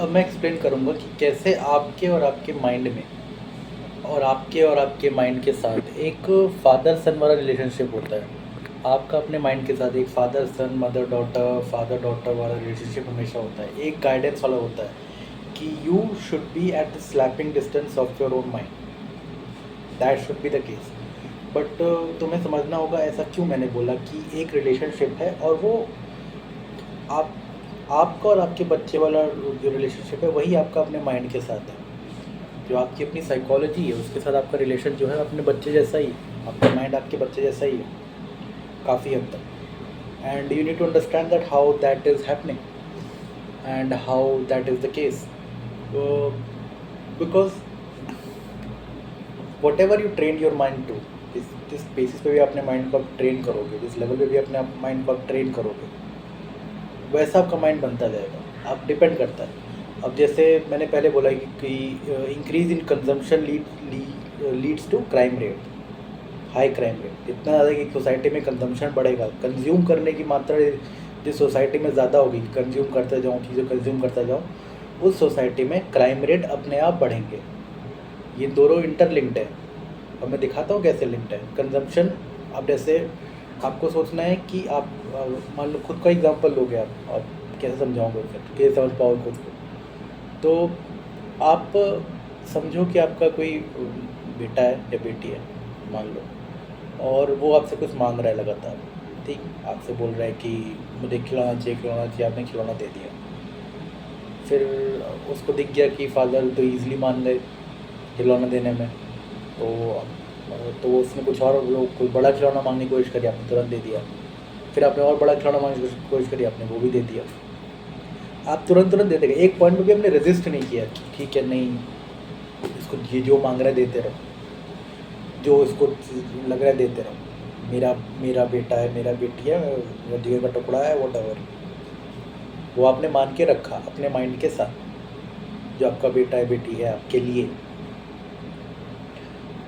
अब मैं एक्सप्लेन करूँगा कि कैसे आपके और आपके माइंड में और आपके माइंड के साथ एक फादर सन वाला रिलेशनशिप होता है। आपका अपने माइंड के साथ एक फादर सन, मदर डॉटर, फादर डॉटर वाला रिलेशनशिप हमेशा होता है। एक गाइडेंस वाला होता है कि you should be at the slapping distance of your own mind, that should be the case. But तुम्हें समझना होगा ऐसा क्यों मैंने बोला कि एक रिलेशनशिप है और वो आप आपका और आपके बच्चे वाला जो रिलेशनशिप है वही आपका अपने माइंड के साथ है। जो आपकी अपनी साइकोलॉजी है उसके साथ आपका रिलेशन जो है अपने बच्चे जैसा ही, आपका माइंड आपके बच्चे जैसा ही है काफ़ी हद तक। And you need to understand that how that is happening and how that is the case, because whatever you train your mind to, जिस बेसिस पे भी अपने माइंड को आप ट्रेन करोगे, जिस लेवल पे भी अपने माइंड को आप ट्रेन करोगे, वैसा आपका माइंड बनता जाएगा। आप डिपेंड करता है। अब जैसे मैंने पहले बोला कि increase in consumption leads to crime rate, high crime rate. इतना ज़्यादा कि सोसाइटी में कंजम्पशन बढ़ेगा, कंज्यूम करने की मात्रा जिस सोसाइटी में ज़्यादा होगी, कंज्यूम करते जाऊँ, चीज़ें कंज्यूम करता जाऊँ, उस सोसाइटी में क्राइम रेट अपने आप बढ़ेंगे। ये दोनों इंटरलिंक्ड है और मैं दिखाता हूँ कैसे लिंक्ड है। कंजम्पशन, अब जैसे आपको सोचना है कि आप मान लो खुद का एग्जांपल लोगे आप कैसे समझाओगे, फिर कैसे समझ पाओगे खुद को। तो आप समझो कि आपका कोई बेटा है या बेटी है मान लो, और वो आपसे कुछ मांग रहा है लगातार, ठीक, आपसे बोल रहा है कि मुझे खिलौना चाहिए, आपने खिलौना दे दिया। फिर उसको दिख गया कि फादर तो ईज़िली मान गए खिलौना देने में, तो उसने कुछ और लोग कोई बड़ा खिलौना मांगने की कोशिश करी, आपने तुरंत दे दिया। फिर आपने और बड़ा खिलौना मांगने की कोशिश करी, आपने वो भी दे दिया। आप तुरंत दे देंगे, एक पॉइंट पे भी हमने रेजिस्ट नहीं किया कि ठीक है नहीं, इसको ये जो मांग रहा है देते रहो, जो इसको लग रहा है देते रहो, मेरा बेटा है, मेरा बेटी है, वो जिगर का टुकड़ा है, वॉटएवर। वो आपने मान के रखा अपने माइंड के साथ, जो आपका बेटा है बेटी है आपके लिए।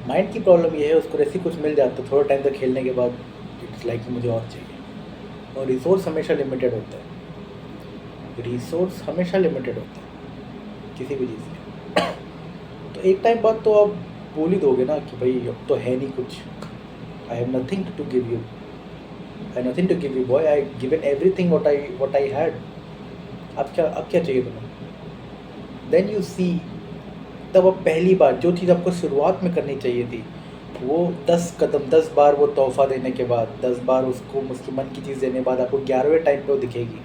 माइंड की प्रॉब्लम ये है, उसको ऐसी कुछ मिल जाता है थोड़ा टाइम तक खेलने के बाद, इट्स लाइक मुझे और चाहिए। और रिसोर्स हमेशा लिमिटेड होता है, रिसोर्स हमेशा लिमिटेड होता है किसी भी चीज़ के। तो एक टाइम बाद तो आप बोल ही दोगे ना कि भाई अब तो है नहीं कुछ, I have nothing to give you, I nothing to give you boy, I given everything what I had. अब क्या चाहिए तुम्हें? देन यू सी, तब अब पहली बार जो चीज़ आपको शुरुआत में करनी चाहिए थी, वो 10 कदम, 10 बार वो तोहफ़ा देने के बाद, 10 बार उसको उसकी मन की चीज़ देने के बाद आपको 11वें टाइम पे वो दिखेगी,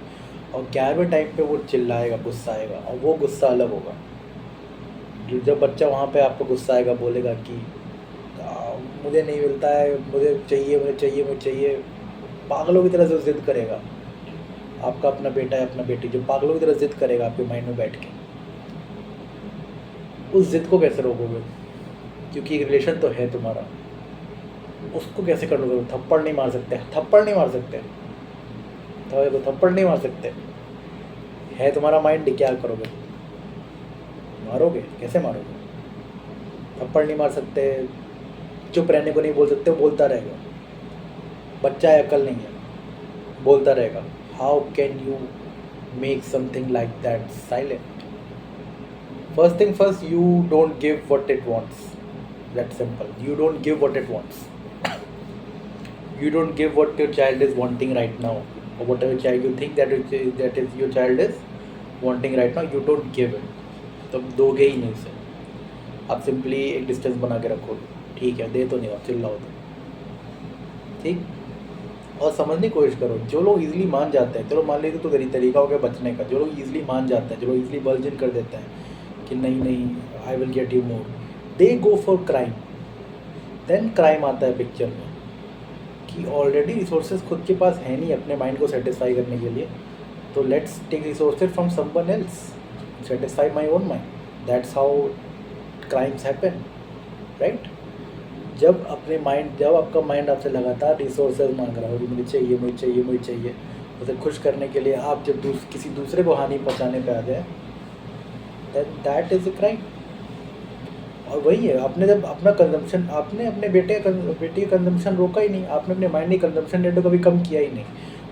और 11वें टाइम पे वो चिल्लाएगा, गुस्सा आएगा, और वो गुस्सा अलग होगा। जब बच्चा वहाँ पे आपको गुस्सा आएगा, बोलेगा कि मुझे नहीं मिलता है, मुझे चाहिए, पागलों की तरह से ज़िद करेगा। आपका अपना बेटा है, अपना बेटी जो पागलों की तरह ज़िद करेगा आपके माइंड में बैठ के, उस ज़िद को कैसे रोकोगे? क्योंकि एक रिलेशन तो है तुम्हारा, उसको कैसे कंट्रोल करोगे? थप्पड़ नहीं मार सकते, तो थप्पड़ नहीं मार सकते, है तुम्हारा माइंड, क्या करोगे? मारोगे? कैसे मारोगे? थप्पड़ नहीं मार सकते, चुप रहने को नहीं बोल सकते, वो बोलता रहेगा। बच्चा है, अकल नहीं है, बोलता रहेगा। How can you make something like that silent? First thing first, you don't give what it wants. That's simple. You don't give what it wants. You don't give what your child is wanting right now, or whatever child you think that is your child is wanting right now. You don't give it. तो दोगे ही नहीं उसे, आप simply एक distance बना के रखोगे, ठीक है दे तो नहीं, आप चिल्लाओ तो, ठीक। और समझने की कोशिश करो, जो लोग इजीली मान जाते हैं, चलो मान लीजिए तो तरीका हो गया बचने का, जो लोग इजीली मान जाते हैं, जो लोग इजीली बल्जिन कर देते हैं कि नहीं I will get you more, they go for crime. Then crime आता है पिक्चर में कि ऑलरेडी रिसोर्सेज खुद के पास है नहीं अपने माइंड को सेटिस्फाई करने के लिए, तो let's take resources from someone else, satisfy my own mind. That's how crimes happen, right? जब आपका माइंड आपसे लगातार रिसोर्सेज मांग रहा हो, मुझे चाहिए, उसे खुश करने के लिए आप जब किसी दूसरे को हानि पहुँचाने पे आ जाए, दैट इज़ अ क्राइम। और वही है, आपने जब अपना कंजम्पशन, आपने अपने बेटी का कंजम्पशन रोका ही नहीं, आपने अपने माइंड की कंजम्पशन रेट को कभी कम किया ही नहीं,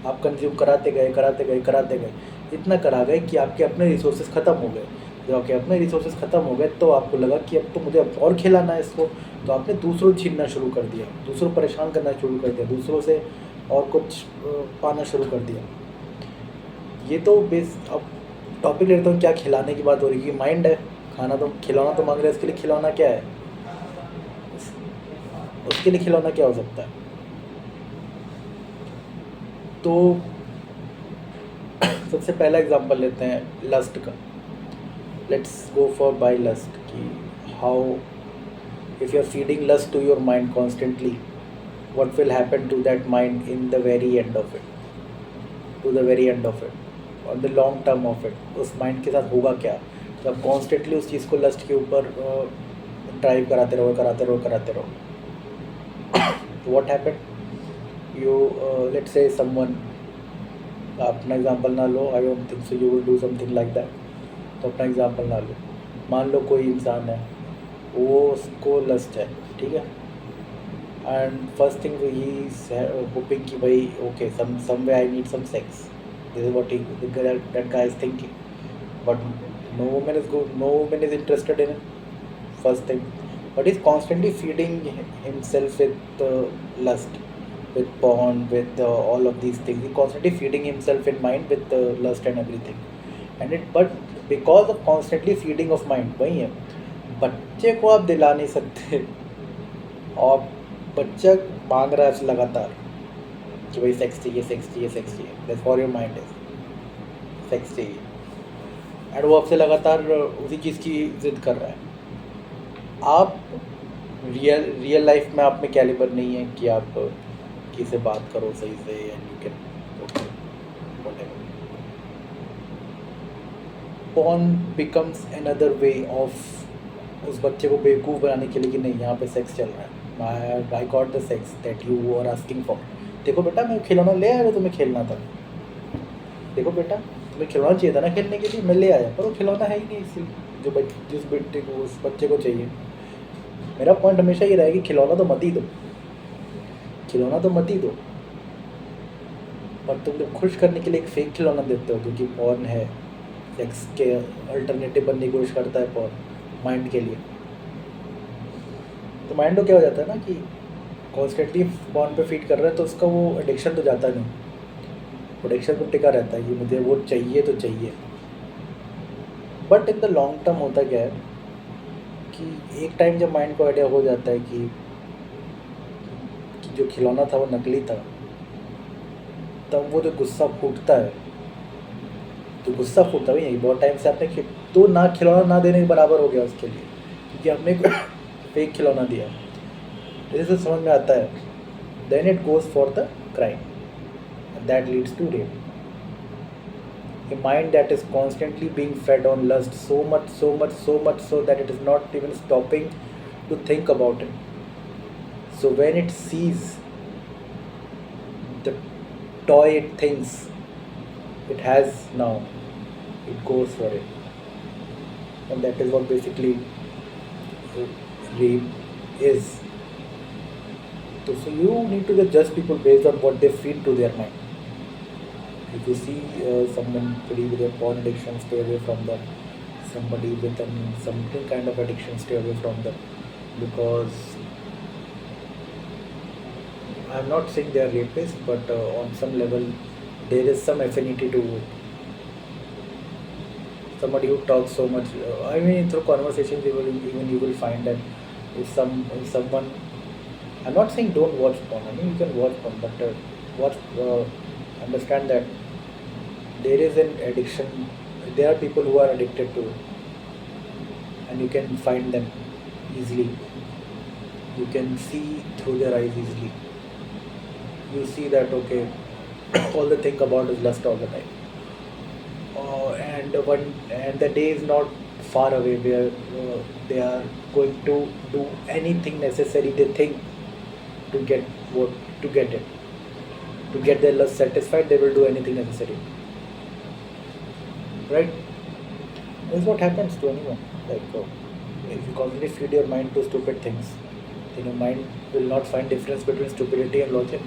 आप कंज्यूम कराते गए कराते गए कराते गए, इतना करा गए कि आपके अपने रिसोर्सेज ख़त्म हो गए। जब आपके अपने रिसोर्सेज ख़त्म हो गए तो आपको लगा कि अब तो मुझे अब और खिलाना है इसको, तो आपने दूसरों से छीनना शुरू कर दिया, दूसरों को परेशान करना शुरू कर दिया, दूसरों से और कुछ पाना शुरू कर दिया। ये तो बेस अब टॉपिक लेता हूँ, क्या खिलाने की बात हो रही है कि माइंड है, खाना तो खिलौना तो मांग रहे हैं, इसके लिए खिलौना क्या है, उसके लिए खिलौना क्या हो सकता है। तो सबसे पहला एग्जांपल लेते हैं लस्ट का। Let's go for by lust कि how if you are feeding lust to your mind constantly, what will happen to that mind in the very end of it, to the very end of it, और the long term of it. उस mind के साथ होगा क्या जब constantly उस चीज़ को lust के ऊपर ड्राइव कराते रहो कराते रहो कराते रहो। What happen, you let's say someone, अपना एग्जांपल ना लो, I don't think so you will do something like that, तो अपना एग्जांपल ना लो। मान लो कोई इंसान है, वो उसको लस्ट है, ठीक है, and first thing he is hoping कि भाई okay somewhere I need some sex, this is what that guy is thinking, but no woman is interested in it, first thing, but he's constantly feeding himself with lust, with porn, with all of these things, he constantly feeding himself in mind with lust and everything, and it but because of constantly feeding of mind, वही है, बच्चे को आप दिला नहीं सकते, और बच्चा मांग रहा है लगातार कि भाई सेक्स चाहिए सेक्स चाहिए सेक्स चाहिए, that's for your mind is sex चाहिए, एंड वो आपसे लगातार उसी चीज़ की जिद कर रहा है। आप रियल लाइफ में आप में कैलिबर नहीं है कि आप किसी बात करो सही से, and you can whatever. Porn becomes another way of उस बच्चे को बेवकूफ़ बनाने के लिए कि नहीं यहाँ पे सेक्स चल रहा है, I got the sex that you were asking for। देखो बेटा मैं खिलौना ले आया, तुम्हें खेलना था, देखो बेटा तुम्हें खिलौना चाहिए था ना खेलने के लिए, मैं ले आया, पर वो खिलौना है ही नहीं, इसलिए जिस बेटे को उस बच्चे को चाहिए। मेरा पॉइंट हमेशा ये रहेगा कि खिलौना तो मत ही दो, खिलौना तो मत ही दो, और तुम लोग खुश करने के लिए एक फेक खिलौना देते हो, क्योंकि पॉर्न है, सेक्स के अल्टरनेटिव बनने की कोशिश करता है पॉर्न माइंड के लिए। तो माइंड को क्या हो जाता है ना कि कॉन्स्टेंटली पॉर्न पे फीड कर रहा है, तो उसका वो एडिक्शन तो जाता नहीं, एडिक्शन तो टिका रहता है कि मुझे वो चाहिए तो चाहिए। But in the long term होता क्या है कि एक टाइम जब माइंड को आइडिया हो जाता है कि जो खिलौना था वो नकली था, तब वो जो गुस्सा फूटता है, तो गुस्सा फूटता भी नहीं, बहुत टाइम से आपने तो ना खिलौना ना देने के बराबर हो गया उसके लिए, क्योंकि आपने फेक खिलौना दिया, जैसे समझ में आता है, then it goes for the crime, that leads to rape. A mind that is constantly being fed on lust so much so that it is not even stopping to think about it. So when it sees the toy it thinks it has now, it goes for it, and that is what basically rape is. So you need to judge people based on what they feed to their mind. If you see someone with a porn addiction, stay away from them. Somebody with something kind of addiction, stay away from them, because I'm not saying they are rapists, but on some level there is some affinity to it. Somebody who talks so much, I mean through conversations you will find that if someone, I'm not saying don't watch porn, I mean you can watch porn, but understand that there is an addiction, there are people who are addicted to it, and you can find them easily, you can see through their eyes easily, you see that okay, all they think about is lust all the time, and the day is not far away where they are going to do anything necessary they think to get it, to get their lust satisfied. They will do anything necessary, right? This is what happens to anyone. Like if you constantly feed your mind to stupid things, then your mind will not find difference between stupidity and logic,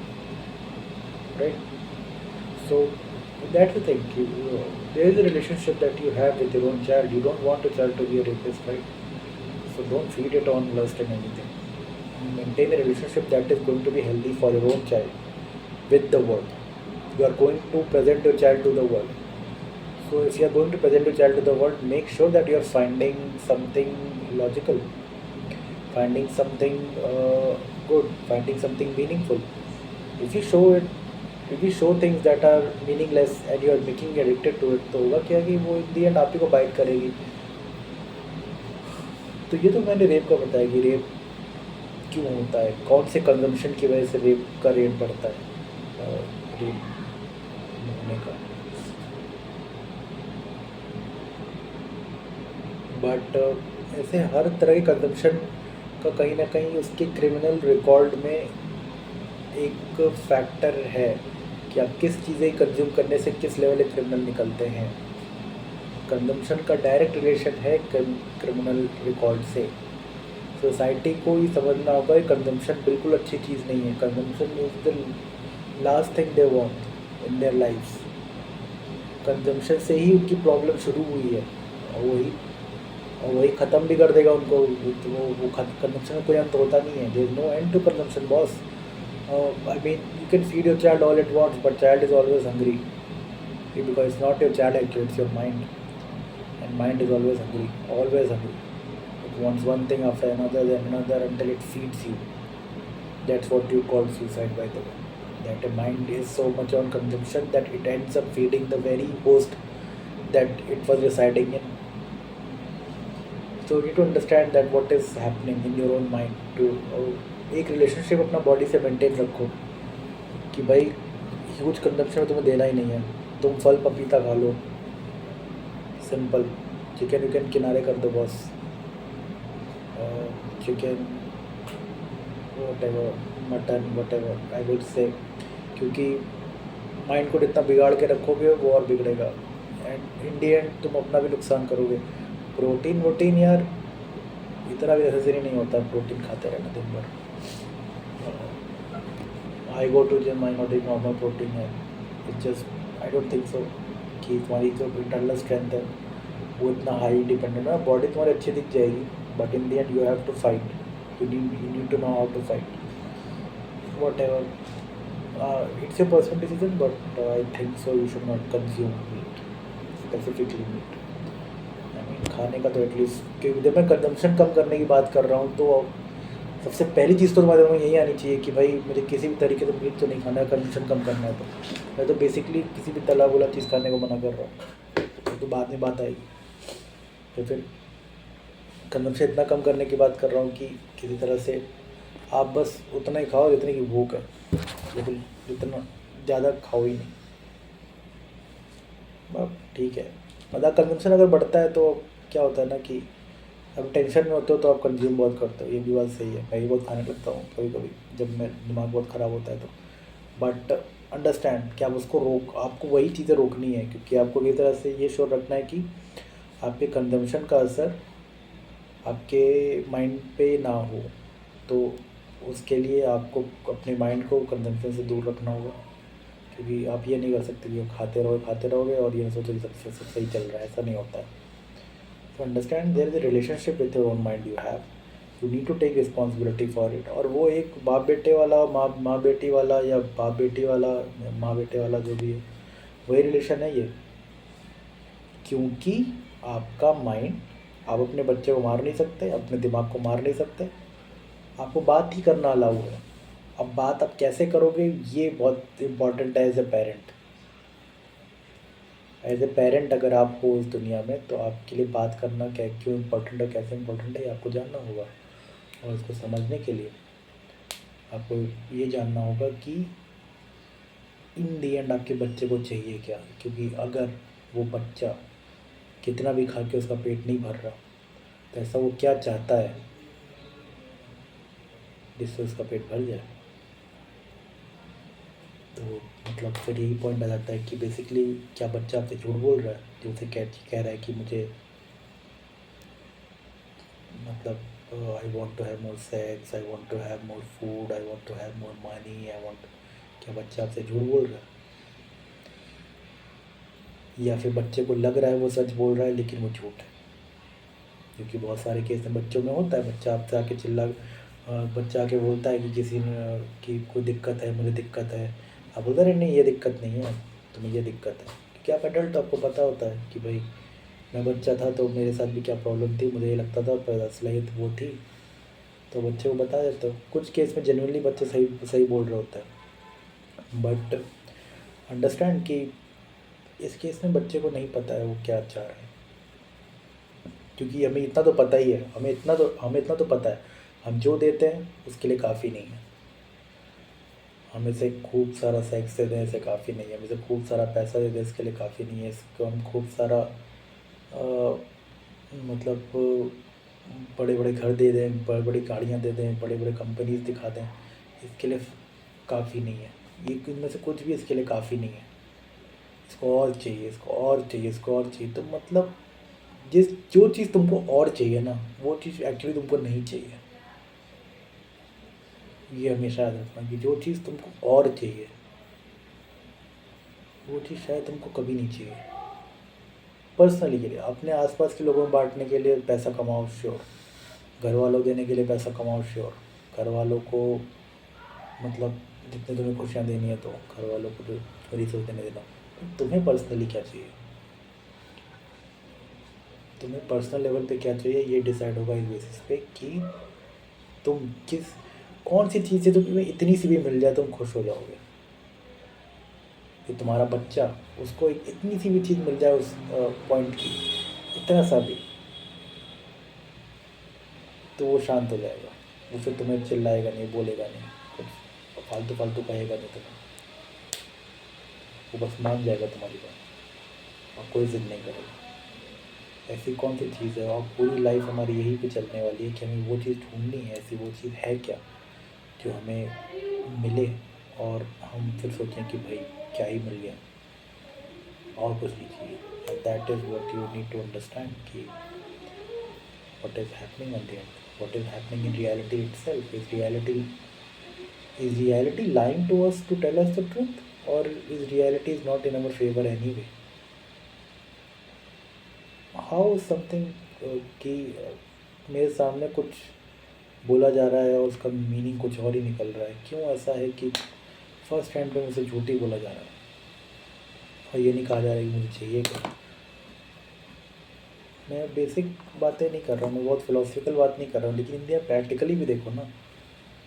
right? So that's the thing. There is a relationship that you have with your own child. You don't want your child to be a rapist, right? So don't feed it on lust and anything. Maintain a relationship that is going to be healthy for your own child with the world. You are going to present your child to the world. So if you are going to present your child to the world, make sure that you are finding something logical, finding something good, finding something meaningful. If you show it, if you show things that are meaningless and you are making addicted to it, तो होगा क्या कि वो इन the and आप ही को bite करेगी. तो ये तो मैंने रेप का बताया कि रेप क्यों होता है, कौन से कंजम्पशन की वजह से रेप का रेट बढ़ता है, रेप होने का. बट ऐसे हर तरह के कंजम्पशन का कहीं ना कहीं उसके क्रिमिनल रिकॉर्ड में एक फैक्टर है कि आप किस चीज़ें कंज्यूम करने से किस लेवल के क्रिमिनल निकलते हैं. कंजम्पशन का डायरेक्ट रिलेशन है क्रिमिनल रिकॉर्ड से. सोसाइटी को ही समझना होगा कि कंजम्पशन बिल्कुल अच्छी चीज़ नहीं है. Consumption is the last thing they want in their lifes. Consumption से ही उनकी प्रॉब्लम शुरू हुई है और वही ख़त्म भी कर देगा उनको. तो वो कंजम्पशन का कोई अंत होता नहीं है. There is no end to consumption boss. I mean, you can feed your child all it wants, but child is always hungry. Because it's not your child actually, it's your mind. And mind is always hungry, always hungry. It wants one thing after another, then another until it feeds you. That's what you call suicide, by the way. That a mind is so much on consumption that it ends up feeding the very host that it was residing in. So you need to understand that what is happening in your own mind. To एक relationship अपना body से maintain रखो कि भाई huge consumption तुम्हें देना ही नहीं है. तुम फल पपीता खा लो, सिंपल. चिकन विकन किनारे कर दो boss. Chicken whatever, mutton whatever I would say. क्योंकि माइंड को जितना बिगाड़ के रखोगे वो और बिगड़ेगा एंड इन दी एंड तुम अपना भी नुकसान करोगे. प्रोटीन वोटीन यार इतना भी नेसेसरी नहीं होता प्रोटीन खाते रहना दिन भर. I go to gym, I not एक नॉर्मल प्रोटीन है. It's just I don't think so कि तुम्हारी जो इंटरनल स्ट्रेंथ है वो इतना हाई डिपेंडेंट है. बॉडी तुम्हारी अच्छी दिख जाएगी but in the end you have to fight. You need to know how to fight. Whatever, it's your personal decision but I think so you should not consume meat, specifically meat. खाने का तो at least, क्योंकि जब मैं consumption कम करने की बात कर रहा हूँ तो सबसे पहली चीज़ तो तुम्हारे में यही आनी चाहिए कि भाई मुझे किसी भी तरीके से मीट तो नहीं खाना है, कंजम्पशन कम करना है. तो मैं तो बेसिकली किसी भी तला बुला चीज़ खाने को मना कर रहा हूँ. तो बाद में बात आएगी. तो फिर कंजम्पशन इतना कम करने की बात कर रहा हूँ कि किसी तरह से आप बस उतना ही खाओ जितने की भूख है, लेकिन जितना ज़्यादा खाओ ही नहीं. बस ठीक है. मतलब कंजम्पशन अगर बढ़ता है तो क्या होता है ना कि अब टेंशन में होते हो तो आप कंज्यूम बहुत करते हो. ये भी बात सही है. मैं भी बहुत खाने लगता हूँ कभी कभी जब मैं दिमाग बहुत ख़राब होता है तो. बट अंडरस्टैंड कि आप उसको आपको वही चीज़ें रोकनी है क्योंकि आपको किसी तरह से ये श्योर रखना है कि आपके कंजम्पशन का असर आपके माइंड पे ना हो. तो उसके लिए आपको अपने माइंड को कंजम्पशन से दूर रखना होगा. क्योंकि आप ये नहीं कर सकते कि खाते रहोगे और ये सोचो कि सब सही चल रहा है. ऐसा नहीं होता है. तो understand there is a relationship with your own mind you have. You need to take responsibility for it. और वो एक बाप बेटे वाला, माँ बेटी वाला या बाप बेटी वाला, माँ बेटे वाला जो भी है वही रिलेशन है ये. क्योंकि आपका माइंड, आप अपने बच्चे को मार नहीं सकते, अपने दिमाग को मार नहीं सकते. आपको बात ही करना अलाउ है. अब बात आप कैसे करोगे ये बहुत इम्पॉर्टेंट है. एज ए पेरेंट, अगर आप हो इस दुनिया में तो आपके लिए बात करना क्या क्यों इम्पोर्टेंट है, कैसे इम्पोर्टेंट है, ये आपको जानना होगा. और इसको समझने के लिए आपको ये जानना होगा कि इन दी एंड आपके बच्चे को चाहिए क्या. क्योंकि अगर वो बच्चा कितना भी खा के उसका पेट नहीं भर रहा तो ऐसा वो क्या चाहता है जिससे उसका पेट भर जाए. तो मतलब फिर यही पॉइंट आ जाता है कि बेसिकली क्या बच्चा आपसे झूठ बोल रहा है जो उसे कह रहा है कि मुझे मतलब I want to have more sex, I want to have more food, I want to have more money, I want. क्या बच्चा आपसे झूठ बोल रहा है? या फिर बच्चे को लग रहा है वो सच बोल रहा है लेकिन वो झूठ है। क्योंकि बहुत सारे केस में बच्चों में होता है, बच्चा आपसे आके बच्चा आके बोलता है कि किसी ने कि कोई दिक्कत है, मुझे दिक्कत है। आप बोलते अरे नहीं ये दिक्कत नहीं है, तुम्हें ये दिक्कत है। क्योंकि आप एडल्ट आपको पता होता है कि भाई मैं बच्चा था तो मेरे साथ भी क्या प्रॉब्लम थी, मुझे ये लगता था, पर असलियत वो थी। तो बच्चे को बता देते हो। कुछ केस में जेन्युइनली बच्चे सही सही बोल रहे होते हैं, बट अंडरस्टैंड कि इस केस में बच्चे को नहीं पता है वो क्या चाह रहा है। क्योंकि हमें इतना तो पता ही है, हमें इतना तो पता है, हम जो देते हैं उसके लिए काफ़ी नहीं है। हमें से खूब सारा सेक्स दे दें, इससे काफ़ी नहीं है। हमें से खूब सारा पैसा दे दें, इसके लिए काफ़ी नहीं है। इसको हम खूब सारा मतलब बड़े बड़े घर दे दें, बड़ी बड़ी गाड़ियाँ दे दें, बड़े बड़े कंपनीज दिखा दें, इसके लिए काफ़ी नहीं है। ये इनमें से कुछ भी इसके लिए काफ़ी नहीं है। इसको और चाहिए, इसको और चाहिए, इसको और चाहिए। तो मतलब जो चीज़ तुमको और चाहिए ना, वो चीज़ एक्चुअली तुमको नहीं चाहिए। ये हमेशा याद रखना कि जो चीज़ तुमको और चाहिए वो चीज़ शायद तुमको कभी नहीं चाहिए। पर्सनली के लिए, अपने आसपास के लोगों में बांटने के लिए पैसा कमाओ श्योर, घर वालों देने के लिए पैसा कमाओ श्योर, घर वालों को मतलब जितने तुम्हें खुशियाँ देनी है तो घर वालों को जो रिसोर्स देने देना। तुम्हें पर्सनली क्या चाहिए, तुम्हें पर्सनल लेवल पे क्या चाहिए, ये डिसाइड होगा इस बेसिस पे कि तुम कौन सी चीज़ से तुम्हें इतनी सी भी मिल जाए तुम खुश हो जाओगे। कि तुम्हारा बच्चा, उसको एक इतनी सी भी चीज़ मिल जाए उस पॉइंट की, इतना सा भी, तो वो शांत हो जाएगा। वो फिर तुम्हें चिल्लाएगा नहीं, बोलेगा नहीं, कुछ फालतू फालतू कहेगा नहीं तुम्हें। वो बस मान जाएगा तुम्हारी बात और कोई ज़िद नहीं करेगा। ऐसी कौन सी चीज़ है, और पूरी लाइफ हमारी यही पे चलने वाली है कि हमें वो चीज़ ढूंढनी है। ऐसी वो चीज़ है क्या जो हमें मिले और हम फिर सोचें कि भाई क्या ही मिल गया, और कुछ नहीं चाहिए। That is what you need to understand कि what is happening on the end, what is happening in reality itself. Is reality lying to us to tell us the truth, or is reality is not in our favor anyway? How something कि मेरे सामने कुछ बोला जा रहा है और उसका मीनिंग कुछ और ही निकल रहा है। क्यों ऐसा है कि फर्स्ट हैंड पे मुझसे झूठी बोला जा रहा है और ये नहीं कहा जा रहा है कि मुझे चाहिए क्या। मैं बेसिक बातें नहीं कर रहा हूँ, मैं बहुत फिलोसफिकल बात नहीं कर रहा हूँ, लेकिन इंडिया प्रैक्टिकली भी देखो ना,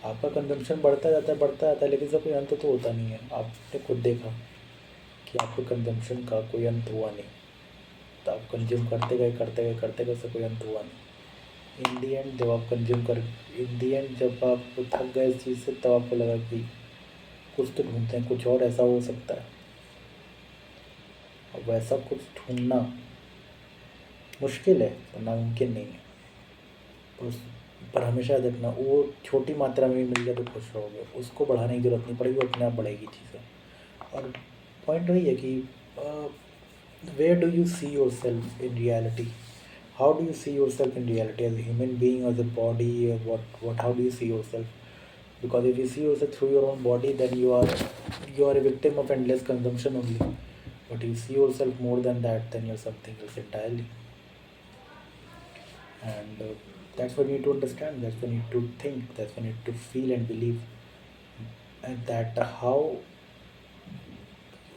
आपका कंजम्पशन बढ़ता जाता है, लेकिन इसका कोई अंत तो होता नहीं है। आपने खुद देखा कि आपके कंजम्पशन का कोई अंत हुआ नहीं, तो आप कंज्यूम करते गए, उसका कोई अंत हुआ नहीं। इन दी एंड जब आप कंज्यूम कर इन दी एंड जब आप थक गए इस चीज़ से, तब आपको लगा कि कुछ तो ढूंढते हैं, कुछ और ऐसा हो सकता है। और वैसा कुछ ढूंढना मुश्किल है पर नामुमकिन नहीं है। पर हमेशा देखना, वो छोटी मात्रा में भी मिल जाए तो खुश रहोगे, उसको बढ़ाने की ज़रूरत नहीं पड़ेगी, वो अपने आप बढ़ेगी चीज़ें। और पॉइंट वही है कि where do you see yourself in reality, how do you see yourself in reality as a human being, as a body, what how do you see yourself? Because if you see yourself through your own body, then you are a victim of endless consumption only. But you see yourself more than that, then you're something else entirely. And that's what you need to understand, that's what you need to think, that's what you need to feel and believe. And that how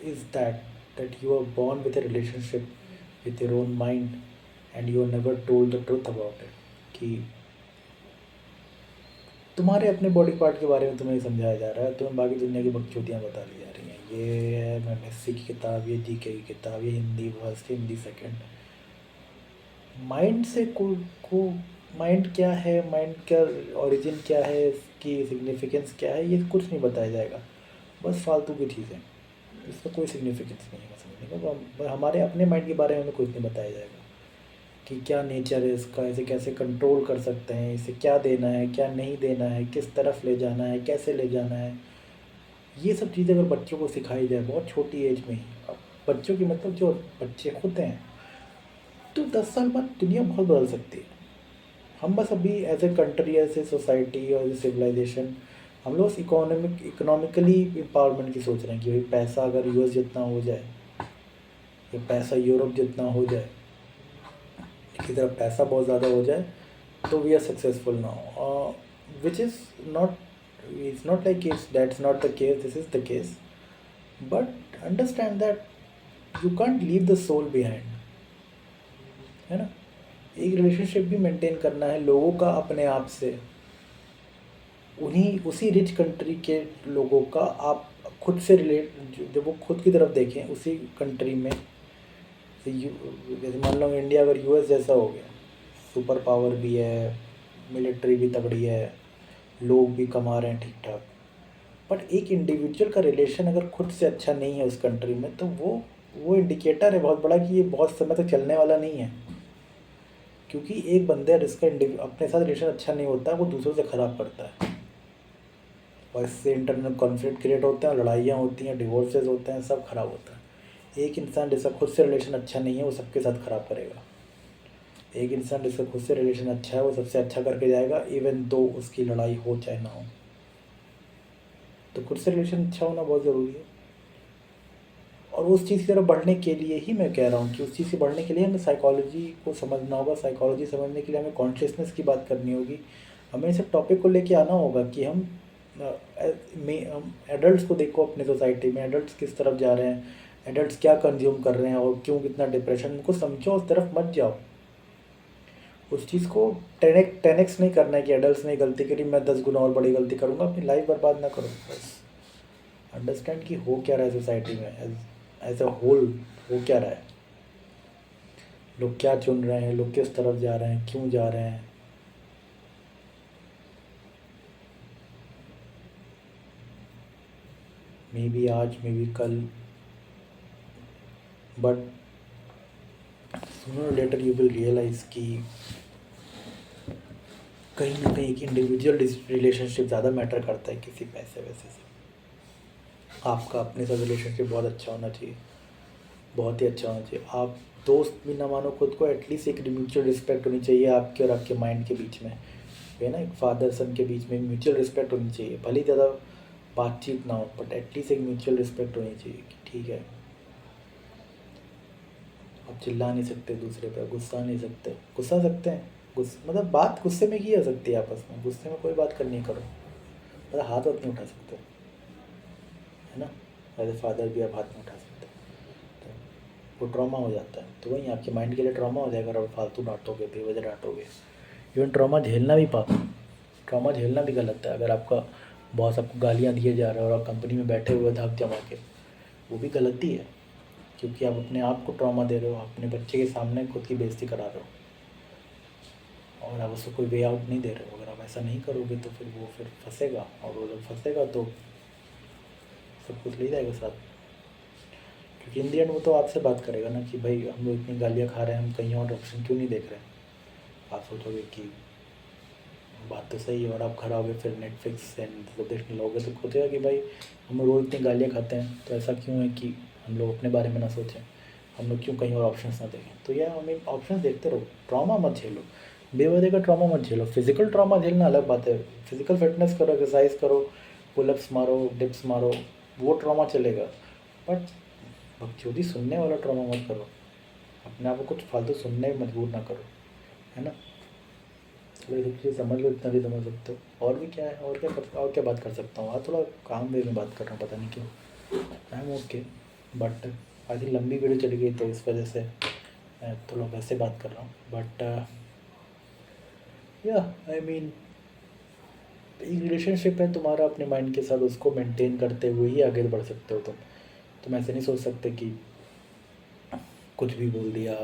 is that you are born with a relationship with your own mind, and you are never told the truth about it कि तुम्हारे अपने body part के बारे में तुम्हें समझाया जा रहा है, तुम्हें बाकी दुनिया की बकचोदियाँ बता दी जा रही हैं। ये है मैं मेस्सी की किताब, ये जीके की किताब, ये Hindi first, Hindi second. Mind से को माइंड क्या है, माइंड का ओरिजिन क्या है, इसकी सिग्निफिकेंस क्या है, ये कुछ नहीं बताया जाएगा। बस फालतू की चीज़ें, इसका कोई सिग्निफिकेंस नहीं है समझने का। हमारे अपने माइंड के बारे में हमें कुछ नहीं बताया जाएगा कि क्या नेचर है इसका, इसे कैसे कंट्रोल कर सकते हैं, इसे क्या देना है, क्या नहीं देना है, किस तरफ ले जाना है, कैसे ले जाना है। ये सब चीज़ें अगर बच्चों को सिखाई जाए बहुत छोटी एज में ही, अब बच्चों की मतलब जो बच्चे होते हैं, तो 10 साल बाद दुनिया बहुत बदल सकती है। हम बस अभी as a country, as a society और एज ए सिविलाइजेशन, हम लोग इकोनॉमिकली एम्पावरमेंट की सोच रहे हैं कि भाई पैसा अगर यूएस जितना हो जाए ये पैसा यूरोप जितना हो जाए, की तरफ पैसा बहुत ज़्यादा हो जाए तो we are successful now, which is not, it's not like it's that's not the case, this is the case, but understand that you can't leave the soul behind, है ना। एक रिलेशनशिप भी मेंटेन करना है लोगों का अपने आप से, उन्हीं उसी रिच कंट्री के लोगों का आप खुद से रिलेट, जब वो खुद की तरफ देखें उसी कंट्री में, जैसे मान लो इंडिया अगर यूएस जैसा हो गया, सुपर पावर भी है, मिलिट्री भी तगड़ी है, लोग भी कमा रहे हैं ठीक ठाक, बट एक इंडिविजुअल का रिलेशन अगर खुद से अच्छा नहीं है उस कंट्री में, तो वो इंडिकेटर है बहुत बड़ा कि ये बहुत समय तक चलने वाला नहीं है। क्योंकि एक बंदे जिसका अपने साथ रिलेशन अच्छा नहीं होता वो दूसरों से ख़राब करता है, और इससे इंटरनल कॉन्फ्लिक्ट क्रिएट होते हैं, लड़ाइयाँ होती हैं, डिवोर्सेज होते हैं, सब खराब होता है। एक इंसान जिसका खुद से रिलेशन अच्छा नहीं है वो सबके साथ ख़राब करेगा। एक इंसान जिसका खुद से रिलेशन अच्छा है वो सबसे अच्छा करके जाएगा, इवन दो उसकी लड़ाई हो चाहे ना हो। तो खुद से रिलेशन अच्छा होना बहुत ज़रूरी है, और उस चीज़ की तरफ बढ़ने के लिए ही मैं कह रहा हूँ कि उस चीज़ से बढ़ने के लिए हमें साइकोलॉजी को समझना होगा। साइकोलॉजी समझने के लिए हमें कॉन्शियसनेस की बात करनी होगी, हमें इस टॉपिक को लेके आना होगा कि हम एडल्ट्स को देखो अपनी सोसाइटी में, एडल्ट्स किस तरफ जा रहे हैं, एडल्ट्स क्या कंज्यूम कर रहे हैं और क्यों कितना डिप्रेशन, उनको समझो, उस तरफ मत जाओ। उस चीज़ को 10x नहीं करना है कि एडल्ट्स ने गलती करी मैं 10 गुना और बड़ी गलती करूँगा, अपनी लाइफ बर्बाद ना करो। बस अंडरस्टैंड कि हो क्या रहा है सोसाइटी में एज अ होल, हो क्या रहा है, लोग क्या चुन रहे हैं, लोग किस तरफ जा रहे हैं, क्यों जा रहे हैं। मे बी आज, मे बी कल, but sooner later you will realise कि कहीं ना कहीं एक इंडिविजुअल रिलेशनशिप ज़्यादा मैटर करता है किसी पैसे वैसे से। आपका अपने साथ रिलेशनशिप बहुत अच्छा होना चाहिए, बहुत ही अच्छा होना चाहिए। आप दोस्त भी ना मानो खुद को, एटलीस्ट एक म्यूचुअल रिस्पेक्ट होनी चाहिए आपके और आपके माइंड के बीच में, है ना। एक फादर सन के बीच में म्यूचुअल रिस्पेक्ट होनी चाहिए, भले ही ज़्यादा बातचीत ना हो, बट एटलीस्ट एक म्यूचुअल रिस्पेक्ट होनी चाहिए कि ठीक है, आप चिल्ला नहीं सकते दूसरे पर, गुस्सा नहीं सकते, गुस्सा सकते हैं, मतलब बात गुस्से में की जा सकती है आपस में, गुस्से में कोई बात करनी करो, मतलब हाथ वाथ नहीं उठा सकते, है ना। एज ए फादर भी आप हाथ नहीं उठा सकते, तो वो ट्रॉमा हो जाता है। तो वही आपके माइंड के लिए ट्रॉमा हो जाएगा, और फालतू डांटोगे, बेवजह डांटोगे। इवन ट्रॉमा झेलना भी पाप, ट्रॉमा झेलना भी गलत है। अगर आपका बॉस आपको गालियाँ दिए जा रहा है और आप कंपनी में बैठे हुए धाक जमा के, वो भी गलती है, क्योंकि आप अपने आप को ट्रॉमा दे रहे हो, अपने बच्चे के सामने खुद की बेइज्जती करा रहे हो, और आप उसको कोई वे आउट नहीं दे रहे हो। अगर आप ऐसा नहीं करोगे तो फिर वो फिर फंसेगा, और वो जब फंसेगा तो सब कुछ ले जाएगा साथ। क्योंकि इन दी एंड वो तो आपसे बात करेगा ना कि भाई हम लोग इतनी गालियाँ खा रहे हैं, हम कहीं और ऑप्शन क्यों नहीं देख रहे हैं। आप सोचोगे कि बात तो सही है, और आप खड़ा होगे फिर नेटफ्लिक्स एंड वो देखने लगोगे, तो सोचेगा कि भाई हम रोज़ इतनी गालियाँ खाते हैं, तो ऐसा क्यों है कि हम लोग अपने बारे में ना सोचें, हम लोग क्यों कहीं और ऑप्शंस ना देखें। तो यार हमें ऑप्शंस देखते रहो, ट्रॉमा मत झेलो, बेवजह का ट्रॉमा मत झेलो। फिजिकल ट्रॉमा झेलना अलग बात है, फिजिकल फिटनेस करो, एक्सरसाइज करो, पुलअप्स मारो, डिप्स मारो, वो ट्रॉमा चलेगा। बट बकचोदी सुनने वाला ट्रॉमा मत करो, अपने आप को कुछ फालतू सुनने में मजबूर ना करो, है ना। थोड़ी सब चीज़ें समझ लो, इतना भी समझ सकते हो। और भी क्या है, और क्या बात कर सकता हूँ। आज थोड़ा काम वे में बात कर रहा हूँ, पता नहीं क्यों। आई एम ओके, बट आज ही लंबी वीडियो चली गई तो इस वजह से मैं थोड़ा वैसे बात कर रहा हूँ। बट या आई मीन एक रिलेशनशिप है तुम्हारा अपने माइंड के साथ, उसको मेंटेन करते हुए ही आगे बढ़ सकते हो तुम ऐसे नहीं सोच सकते कि कुछ भी बोल दिया,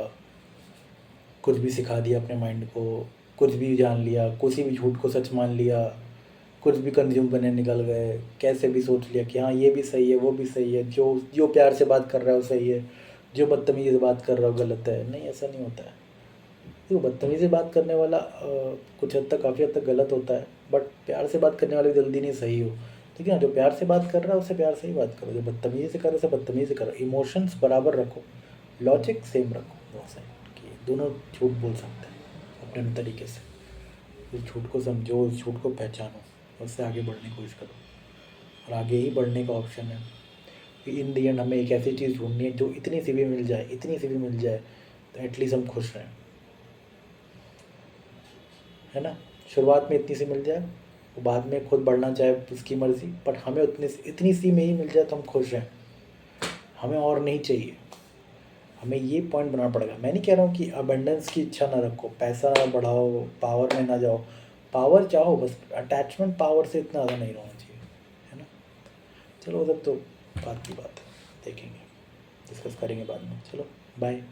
कुछ भी सिखा दिया अपने माइंड को, कुछ भी जान लिया, किसी भी झूठ को सच मान लिया, कुछ भी कंज्यूम करने निकल गए, कैसे भी सोच लिया कि हाँ ये भी सही है, वो भी सही है, जो जो प्यार से बात कर रहा है वो सही है, जो बदतमीज़ी से बात कर रहा है वो गलत है। नहीं, ऐसा नहीं होता है। देखो, बदतमीज़ी से बात करने वाला कुछ हद तक, काफ़ी हद तक गलत होता है, बट प्यार से बात करने वाले जल्दी नहीं सही हो। ठीक है ना, जो प्यार से बात कर रहा है उससे प्यार से ही बात करो, जो बदतमीज़ी से कर रहा है उसे बदतमीज़ी से करो। इमोशंस बराबर रखो, लॉजिक सेम रखो, दोनों साइड कि दोनों झूठ बोल सकते हैं अपने अपने तरीके से। उस झूठ को समझो, उस झूठ को पहचानो, उससे आगे बढ़ने की कोशिश करो, और आगे ही बढ़ने का ऑप्शन है। कि इन दी एंड हमें एक ऐसी चीज़ ढूंढनी है जो इतनी सी भी मिल जाए, इतनी सी भी मिल जाए तो एटलीस्ट हम खुश रहें, है ना। शुरुआत में इतनी सी मिल जाए, वो बाद में खुद बढ़ना चाहे उसकी मर्ज़ी, बट हमें उतनी इतनी सी में ही मिल जाए तो हम खुश रहें, हमें और नहीं चाहिए। हमें ये पॉइंट बनाना पड़ेगा। मैं नहीं कह रहा हूँ कि अबंडेंस की इच्छा ना रखो, पैसा ना बढ़ाओ, पावर में ना जाओ, पावर चाहो, बस अटैचमेंट पावर से इतना ज़्यादा नहीं रहना चाहिए, है ना। चलो वो सब तो बात की बात है, देखेंगे, डिस्कस करेंगे बाद में। चलो बाय।